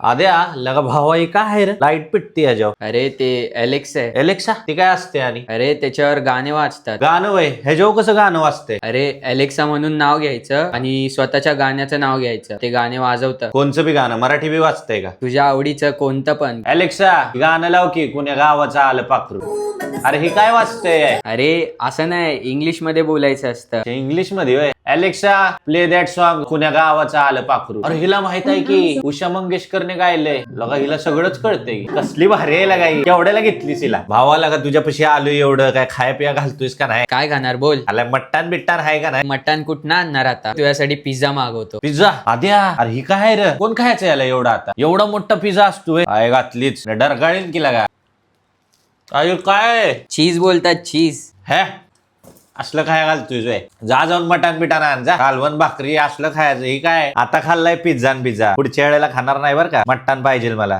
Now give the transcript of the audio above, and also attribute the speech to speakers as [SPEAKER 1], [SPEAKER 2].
[SPEAKER 1] आद्या लगा भावाई काय आहे रे लाईट पिटते याच्यावर.
[SPEAKER 2] अरे ते एलेक्स आहे.
[SPEAKER 1] एलेक्सा ती काय असते आणि
[SPEAKER 2] अरे त्याच्यावर गाणे वाजतात.
[SPEAKER 1] गाणं वय ह्याच्यावर कसं गाणं वाजते.
[SPEAKER 2] अरे एलेक्सा म्हणून नाव घ्यायचं आणि स्वतःच्या गाण्याचं नाव घ्यायचं, ते गाणे वाजवतं.
[SPEAKER 1] कोणचं बी गाणं मराठी बी वाजतंय का.
[SPEAKER 2] तुझ्या आवडीचं कोणतं पण.
[SPEAKER 1] एलेक्सा गाणं लाव की कुण्या गावाचं आलं पाखरू. अरे ही काय वाजतंय.
[SPEAKER 2] अरे असं नाही, इंग्लिश मध्ये बोलायचं असतं.
[SPEAKER 1] इंग्लिश मध्ये होय. एलेक्सा प्ले दॅट सॉन्ग कुण्या गावाचं आलं पाखरू. अरे हिला माहित आहे की उषा मंगेशकरने गायलंय. लगा हिला सगळंच कळतंय. कसली भारी आहे लगा ही. केवढ्याला घेतलीस हिला. भावाला का तुझ्यापाशी आलोय एवढं काय खाया पिया घालतोयस का नाही.
[SPEAKER 2] काय खाणार बोल.
[SPEAKER 1] आला मट्टान बिट्टान आहे का नाही.
[SPEAKER 2] मटण कुठं आणणार आता. तुझ्यासाठी पिझ्झा मागवतो.
[SPEAKER 1] पिझ्झा आद्या. अरे ही काय रे कोण खायचं याला एवढा आता. एवढा मोठा पिझ्झा असतोय. आहे घातलीच डरगाळीन की लगा. अयो काय
[SPEAKER 2] चीज बोलतात, चीज.
[SPEAKER 1] हे असलं काय घालतोय. जा जाऊन मटण बिटाण आण जा. कालवण भाकरी असलं खायचं. ही काय आता खाल्लाय पिझ्झा पिझ्झा पुढच्या वेळेला खाणार नाही बरं का. मटण पाहिजे मला.